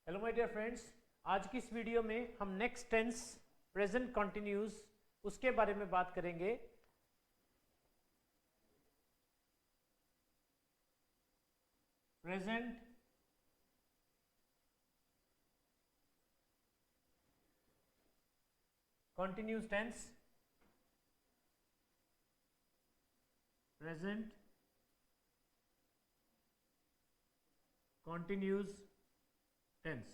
Hello my dear friends, आज की इस वीडियो में हम नेक्स्ट टेंस प्रेजेंट कंटिन्यूस उसके बारे में बात करेंगे। Present continuous tense, present continuous tense.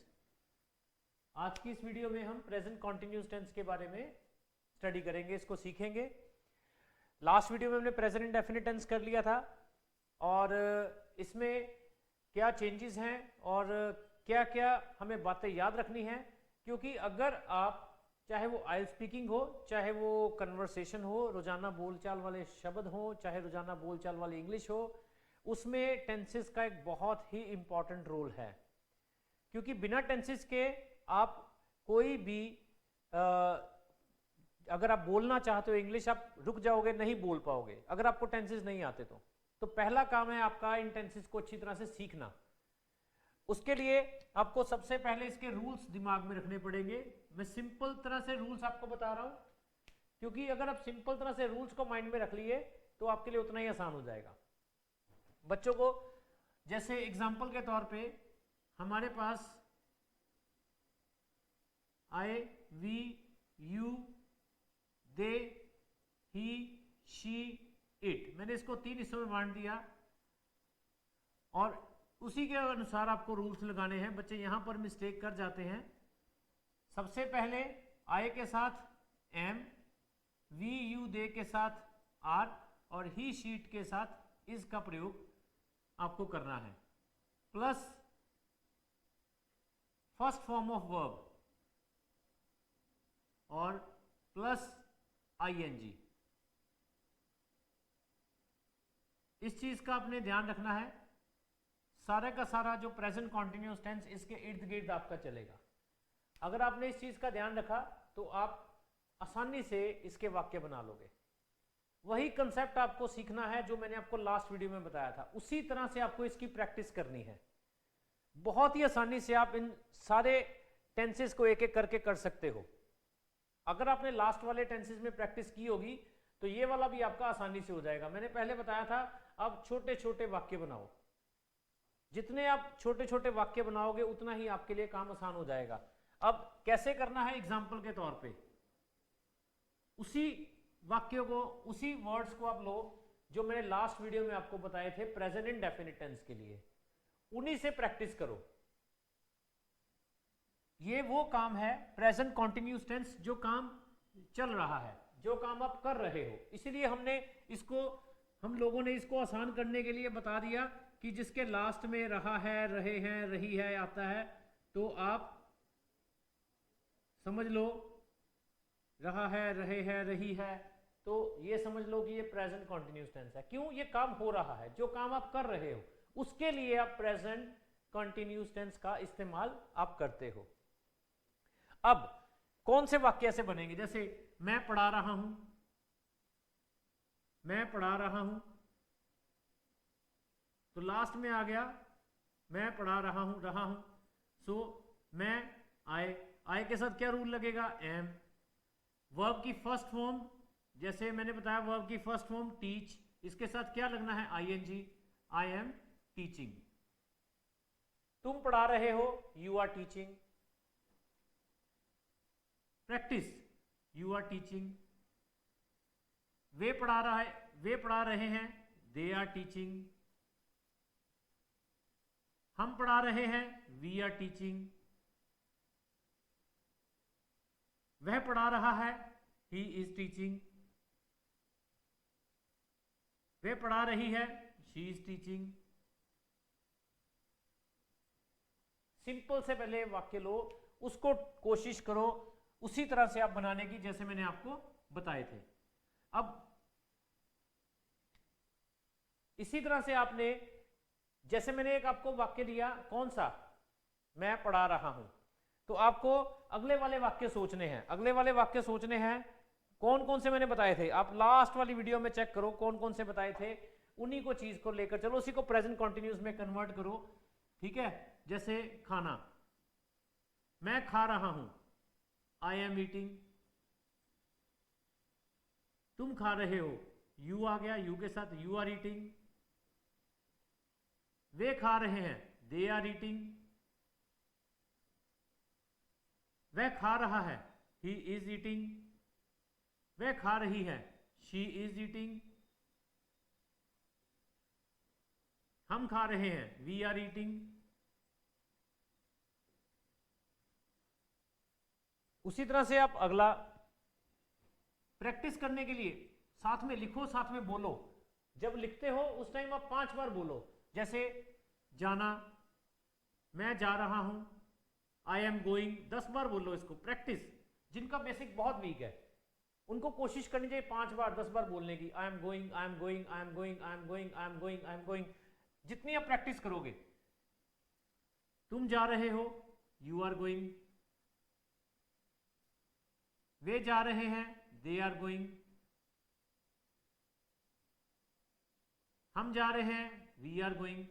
आज की इस वीडियो में हम प्रेजेंट कंटिन्यूस टेंस के बारे में स्टडी करेंगे, इसको सीखेंगे। लास्ट वीडियो में हमने प्रेजेंट इंडेफिनिट टेंस कर लिया था और इसमें क्या चेंजेस हैं और क्या क्या हमें बातें याद रखनी हैं, क्योंकि अगर आप चाहे वो आइल स्पीकिंग हो, चाहे वो कन्वर्सेशन हो, रोजाना बोलचाल वाले शब्द हो, चाहे रोजाना बोलचाल वाली इंग्लिश हो, उसमें टेंसेस का एक बहुत ही इंपॉर्टेंट रोल है। क्योंकि बिना टेंसेस के आप कोई भी अगर आप बोलना चाहते हो इंग्लिश, आप रुक जाओगे, नहीं बोल पाओगे अगर आपको टेंसेस नहीं आते। तो पहला काम है आपका इन टेंसेस को अच्छी तरह से सीखना। उसके लिए आपको सबसे पहले इसके रूल्स दिमाग में रखने पड़ेंगे। मैं सिंपल तरह से रूल्स आपको बता रहा हूं, क्योंकि अगर आप सिंपल तरह से रूल्स को माइंड में रख लिए तो आपके लिए उतना ही आसान हो जाएगा। बच्चों को जैसे एग्जाम्पल के तौर पे हमारे पास I, we, you, they, he, she, it, मैंने इसको 3 हिस्सों में बांट दिया और उसी के अनुसार आपको रूल्स लगाने हैं। बच्चे यहां पर मिस्टेक कर जाते हैं। सबसे पहले आई के साथ एम, वी, यू, दे के साथ आर और ही, शीट के साथ इज का प्रयोग आपको करना है, plus first form of verb और प्लस आईएनजी। इस चीज का आपने ध्यान रखना है। सारे का सारा जो प्रेजेंट कॉन्टिन्यूस टेंस इसके इर्द गिर्द आपका चलेगा। अगर आपने इस चीज का ध्यान रखा तो आप आसानी से इसके वाक्य बना लोगे। वही कंसेप्ट आपको सीखना है जो मैंने आपको लास्ट वीडियो में बताया था, उसी तरह से आपको इसकी प्रैक्टिस करनी है। बहुत ही आसानी से आप इन सारे टेंसेस को एक एक करके कर सकते हो। अगर आपने लास्ट वाले टेंसेस में प्रैक्टिस की होगी तो ये वाला भी आपका आसानी से हो जाएगा। मैंने पहले बताया था आप छोटे छोटे वाक्य बनाओ। जितने आप छोटे छोटे वाक्य बनाओगे उतना ही आपके लिए काम आसान हो जाएगा। अब कैसे करना है, एग्जाम्पल के तौर पे उसी वाक्यों को, उसी वर्ड्स को आप लो जो मैंने लास्ट वीडियो में आपको बताए थे प्रेजेंट इंडेफिनिट टेंस के लिए, उन्हीं से प्रैक्टिस करो। ये वो काम है प्रेजेंट कॉन्टिन्यूस टेंस जो काम चल रहा है, जो काम आप कर रहे हो। इसीलिए हम लोगों ने इसको आसान करने के लिए बता दिया कि जिसके लास्ट में रहा है, रहे हैं, रही है आता है, तो आप समझ लो रहा है, रहे हैं, रही है, तो ये समझ लो कि ये प्रेजेंट कॉन्टिन्यूस टेंस है। क्यों? ये काम हो रहा है, जो काम आप कर रहे हो उसके लिए आप प्रेजेंट कॉन्टिन्यूस टेंस का इस्तेमाल आप करते हो। अब कौन से वाक्य ऐसे बनेंगे, जैसे मैं पढ़ा रहा हूं, मैं पढ़ा रहा हूं, तो लास्ट में आ गया मैं पढ़ा रहा हूं। सो मैं आए के साथ क्या रूल लगेगा, एम। वर्ब की फर्स्ट फॉर्म, जैसे मैंने बताया वर्ब की फर्स्ट फॉर्म टीच, इसके साथ क्या लगना है, आईएनजी, आई एम टीचिंग। तुम पढ़ा रहे हो, you are teaching. Practice, you are teaching. वे पढ़ा रहे हैं, दे आर टीचिंग। हम पढ़ा रहे हैं, वी आर टीचिंग। वह पढ़ा रहा है, ही इज टीचिंग। वह पढ़ा रही है, शी इज टीचिंग। सिंपल से पहले वाक्य लो, उसको कोशिश करो उसी तरह से आप बनाने की जैसे मैंने आपको बताए थे। अब इसी तरह से आपने, जैसे मैंने एक आपको वाक्य दिया, कौन सा, मैं पढ़ा रहा हूं, तो आपको अगले वाले वाक्य सोचने हैं। अगले वाले वाक्य सोचने हैं कौन कौन से मैंने बताए थे, आप लास्ट वाली वीडियो में चेक करो कौन कौन से बताए थे, उन्हीं को चीज को लेकर चलो, उसी को प्रेजेंट कॉन्टिन्यूस में कन्वर्ट करो। ठीक है, जैसे खाना, मैं खा रहा हूं, आई एम ईटिंग। तुम खा रहे हो, यू आ गया, यू के साथ यू आर ईटिंग। वे खा रहे हैं, दे आर ईटिंग। वह खा रहा है, ही इज ईटिंग। वह खा रही है, शी इज ईटिंग। हम खा रहे हैं, वी आर ईटिंग। उसी तरह से आप अगला प्रैक्टिस करने के लिए साथ में लिखो, साथ में बोलो। जब लिखते हो उस टाइम आप 5 बार बोलो, जैसे जाना, मैं जा रहा हूं, आई एम गोइंग। 10 बार बोलो इसको। प्रैक्टिस, जिनका बेसिक बहुत वीक है उनको कोशिश करनी चाहिए 5 बार 10 बार बोलने की। I am going, I am going, I am going, I am going, I am going, I am going. जितनी आप प्रैक्टिस करोगे। तुम जा रहे हो, यू आर गोइंग। वे जा रहे हैं, दे आर गोइंग। हम जा रहे हैं, वी आर गोइंग।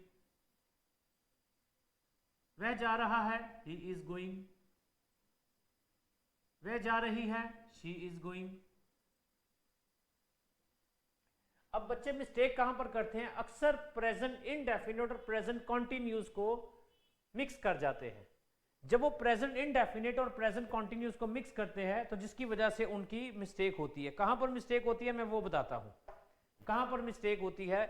वह जा रहा है, ही इज गोइंग। वह जा रही है, शी इज गोइंग। अब बच्चे मिस्टेक कहां पर करते हैं? अक्सर प्रेजेंट इंडेफिनिट और प्रेजेंट कॉन्टिन्यूस को मिक्स कर जाते हैं। जब वो प्रेजेंट इंडेफिनिट और प्रेजेंट कॉन्टिन्यूस को मिक्स करते हैं तो जिसकी वजह से उनकी मिस्टेक होती है। कहां पर मिस्टेक होती है मैं वो बताता हूं। कहां पर मिस्टेक होती है?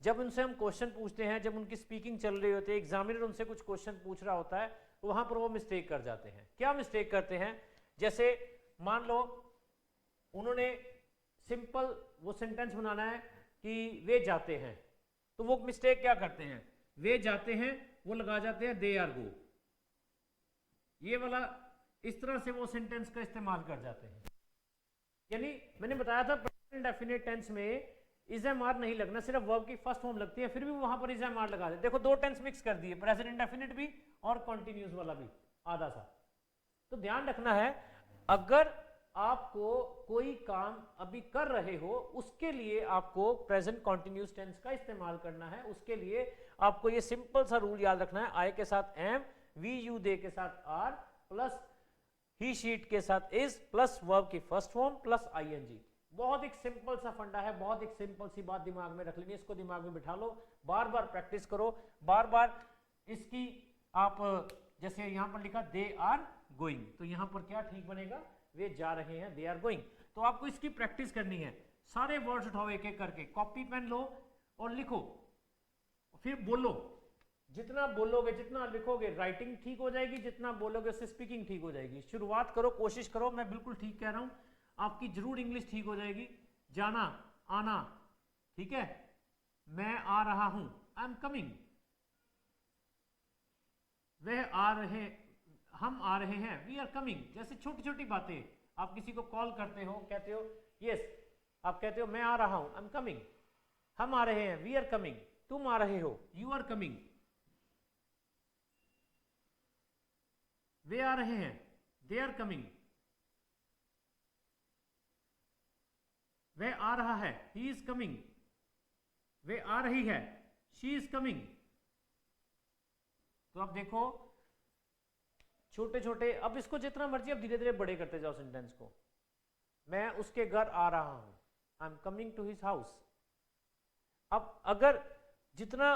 जब उनसे हम क्वेश्चन पूछते हैं, जब उनकी स्पीकिंग चल रही होती है, एग्जामिनर उनसे कुछ क्वेश्चन पूछ रहा होता है, तो वहां पर वो मिस्टेक कर जाते हैं। क्या मिस्टेक करते हैं? जैसे मान लो उन्होंने सिंपल वो सेंटेंस बनाना है कि वे जाते हैं, तो वो मिस्टेक क्या करते हैं? वे जाते हैं वो लगा जाते हैं दे आर गो। ये वाला इस तरह से वो सेंटेंस का इस्तेमाल कर जाते हैं। यानी मैंने बताया था प्रेजेंट इंडेफिनिट टेंस में इज एम आर नहीं लगना, सिर्फ वर्ब की फर्स्ट फॉर्म लगती है, फिर भी वहां पर इज एम आर लगा दे। देखो 2 टेंस मिक्स कर दिए, प्रेजेंट इंडेफिनिट भी और कॉन्टिन्यूस वाला भी आधा सा। तो ध्यान रखना है, अगर आपको कोई काम अभी कर रहे हो उसके लिए आपको प्रेजेंट कॉन्टिन्यूस टेंस का इस्तेमाल करना है। उसके लिए आपको ये सिंपल सा रूल याद रखना है, आई के साथ एम, वी यू दे के साथ आर, प्लस ही शीट के साथ इज, प्लस वर्ब की फर्स्ट फॉर्म, प्लस आईएनजी। बहुत एक सिंपल सा फंडा है, बहुत एक सिंपल सी बात दिमाग में रख लेनी, इसको दिमाग में बिठा लो, बार बार प्रैक्टिस करो, बार बार इसकी आप जैसे यहां पर लिखा दे आर गोइंग, तो यहां पर क्या ठीक बनेगा? वे जा रहे हैं, दे आर गोइंग। तो आपको इसकी प्रैक्टिस करनी है। सारे वर्ड्स उठाओ एक एक करके, कॉपी पेन लो और लिखो, फिर बोलो। जितना बोलोगे, जितना लिखोगे, राइटिंग ठीक हो जाएगी, जितना बोलोगे उससे स्पीकिंग ठीक हो जाएगी। शुरुआत करो, कोशिश करो, मैं बिल्कुल ठीक कह रहा हूं, आपकी जरूर इंग्लिश ठीक हो जाएगी। जाना, आना, ठीक है। मैं आ रहा हूं, आई एम कमिंग। वह आ रहे, हम आ रहे हैं, वी आर कमिंग। जैसे छोटी छोटी बातें, आप किसी को कॉल करते हो, कहते हो यस, आप कहते हो मैं आ रहा हूं, आई एम कमिंग। हम आ रहे हैं, वी आर कमिंग। तुम आ रहे हो, यू आर कमिंग। वे आ रहे हैं, दे आर कमिंग। वह आ रहा है, ही इज कमिंग। वे आ रही है, शी इज कमिंग। तो आप देखो छोटे छोटे, अब इसको जितना मर्जी अब धीरे धीरे बड़े करते जाओ सेंटेंस को। मैं उसके घर आ रहा हूं, I am coming to his house. अब अगर जितना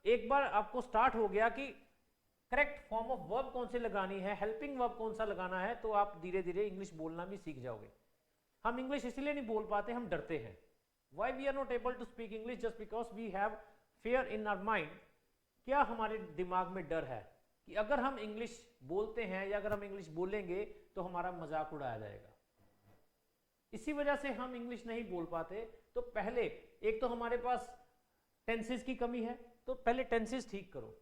एक बार आपको स्टार्ट हो गया कि करेक्ट फॉर्म ऑफ वर्ब कौन सी लगानी है, हेल्पिंग वर्ब कौन सा लगाना है, तो आप धीरे धीरे इंग्लिश बोलना भी सीख जाओगे। हम इंग्लिश इसलिए नहीं बोल पाते, हम डरते हैं। Why we are not able to speak English? Just because we have fear in our mind. क्या हमारे दिमाग में डर है कि अगर हम इंग्लिश बोलते हैं या अगर हम इंग्लिश बोलेंगे तो हमारा मजाक उड़ाया जाएगा। इसी वजह से हम इंग्लिश नहीं बोल पाते। तो पहले एक तो हमारे पास टेंसेस की कमी है, तो पहले टेंसेस ठीक करो।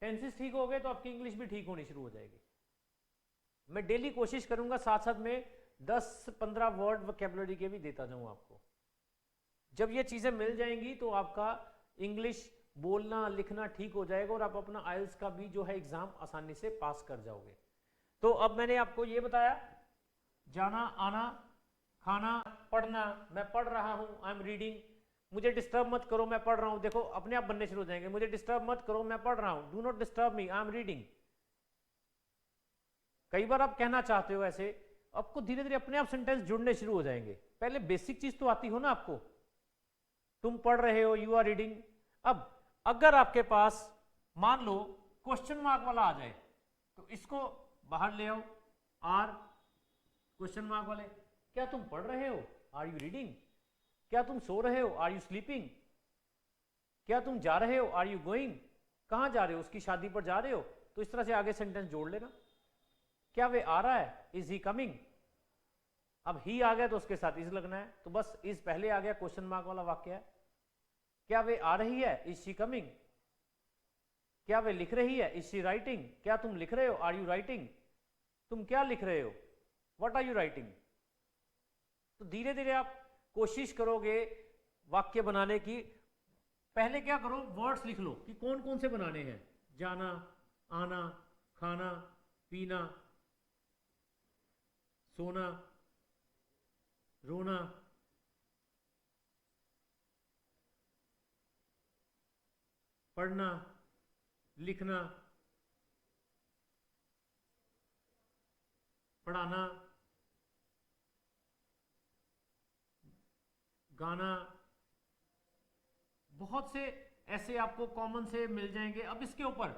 टेंसेस ठीक हो गए तो आपकी इंग्लिश भी ठीक होनी शुरू हो जाएगी। मैं डेली कोशिश करूंगा साथ साथ में 10-15 वर्ड वोकैबुलरी के भी देता जाऊं आपको। जब ये चीजें मिल जाएंगी तो आपका इंग्लिश बोलना लिखना ठीक हो जाएगा और आप अपना आइल्स का भी जो है एग्जाम आसानी से पास कर जाओगे। तो अब मैंने आपको ये बताया, जाना, आना, खाना, पढ़ना। मैं पढ़ रहा हूं, आई एम रीडिंग। मुझे डिस्टर्ब मत करो, मैं पढ़ रहा हूं। देखो अपने आप बनने शुरू हो जाएंगे। मुझे डिस्टर्ब मत करो, मैं पढ़ रहा हूं। Do not disturb me, I am reading. कई बार आप कहना चाहते हो ऐसे, आपको धीरे धीरे अपने आप सेंटेंस जुड़ने शुरू हो जाएंगे। पहले बेसिक चीज तो आती हो ना आपको, तुम पढ़ रहे हो, यू आर रीडिंग। अब अगर आपके पास मान लो क्वेश्चन मार्क वाला आ जाए तो इसको बाहर ले आओ, आर क्वेश्चन मार्क वाले। क्या तुम पढ़ रहे हो, आर यू रीडिंग? क्या तुम सो रहे हो, आर यू स्लीपिंग? क्या तुम जा रहे हो, आर यू गोइंग? कहां जा रहे हो, उसकी शादी पर जा रहे हो? तो इस तरह से आगे सेंटेंस जोड़ लेना। क्या वे आ रहा है, इज ही कमिंग? अब ही आ गया तो उसके साथ इज लगना है, तो बस इज पहले आ गया, क्वेश्चन मार्क वाला वाक्य है। क्या वे आ रही है, इज शी कमिंग? क्या वे लिख रही है, इज शी राइटिंग? क्या तुम लिख रहे हो, आर यू राइटिंग? तुम क्या लिख रहे हो, व्हाट आर यू राइटिंग? तो धीरे धीरे आप कोशिश करोगे वाक्य बनाने की। पहले क्या करो, वर्ड्स लिख लो कि कौन कौन से बनाने हैं। जाना, आना, खाना, पीना, सोना, रोना, पढ़ना, लिखना, पढ़ाना, गाना। बहुत से ऐसे आपको कॉमन से मिल जाएंगे। अब इसके ऊपर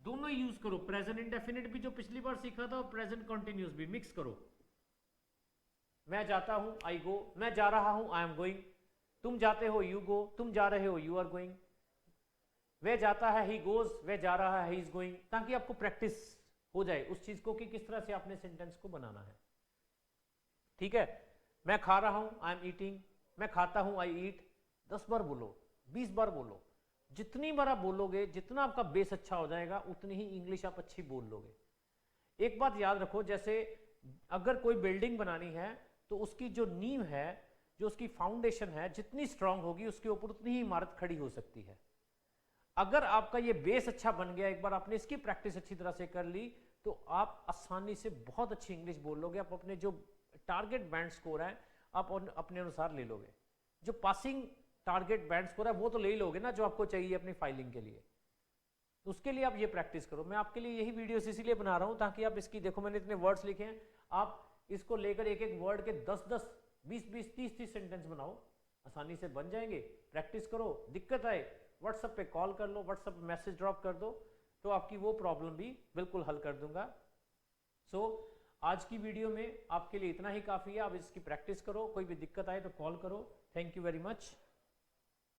दोनों यूज करो, प्रेजेंट इंडेफिनिट भी जो पिछली बार सीखा था और प्रेजेंट कंटिन्यूअस भी मिक्स करो। मैं जाता हूं, आई गो। मैं जा रहा हूं, आई एम गोइंग। तुम जाते हो, यू गो। तुम जा रहे हो, यू आर गोइंग। वह जाता है, ही गोज। वह जा रहा है, ही इज गोइंग। ताकि आपको प्रैक्टिस हो जाए उस चीज को कि किस तरह से आपने सेंटेंस को बनाना है। ठीक है, मैं खा रहा हूं, आई एम ईटिंग। मैं खाता हूं, आई ईट। 10 बार बोलो, 20 बार बोलो। जितनी बार आप बोलोगे, जितना आपका बेस अच्छा हो जाएगा, उतनी ही इंग्लिश आप अच्छी बोल लोगे। एक बात याद रखो, जैसे अगर कोई बिल्डिंग बनानी है तो उसकी जो नींव है, जो उसकी फाउंडेशन है, जितनी स्ट्रांग होगी उसके ऊपर उतनी ही इमारत खड़ी हो सकती है। अगर आपका ये बेस अच्छा बन गया, एक बार आपने इसकी प्रैक्टिस अच्छी तरह से कर ली, तो आप आसानी से बहुत अच्छी इंग्लिश बोल लोगे। आप अपने जो टारगेट बैंड स्कोर है आप अपने अनुसार ले लोगे। जो पासिंग टारगेट बैंड स्कोर है वो तो ले ही लोगे ना, जो आपको चाहिए अपनी फाइलिंग के लिए। तो उसके लिए आप ये प्रैक्टिस करो। मैं आपके लिए यही वीडियोस इसीलिए बना रहा हूं ताकि आप इसकी, देखो मैंने इतने वर्ड्स लिखे हैं, आप इसको लेकर एक एक वर्ड के 10-10, 20-20, 30-30 सेंटेंस बनाओ, आसानी से बन जाएंगे। प्रैक्टिस करो। दिक्कत आए व्हाट्सएप पे कॉल कर लो, व्हाट्सएप पे मैसेज ड्रॉप कर दो, तो आपकी वो प्रॉब्लम भी बिल्कुल हल कर दूंगा। सो आज की वीडियो में आपके लिए इतना ही काफ़ी है। आप इसकी प्रैक्टिस करो, कोई भी दिक्कत आए तो कॉल करो। Thank you very much.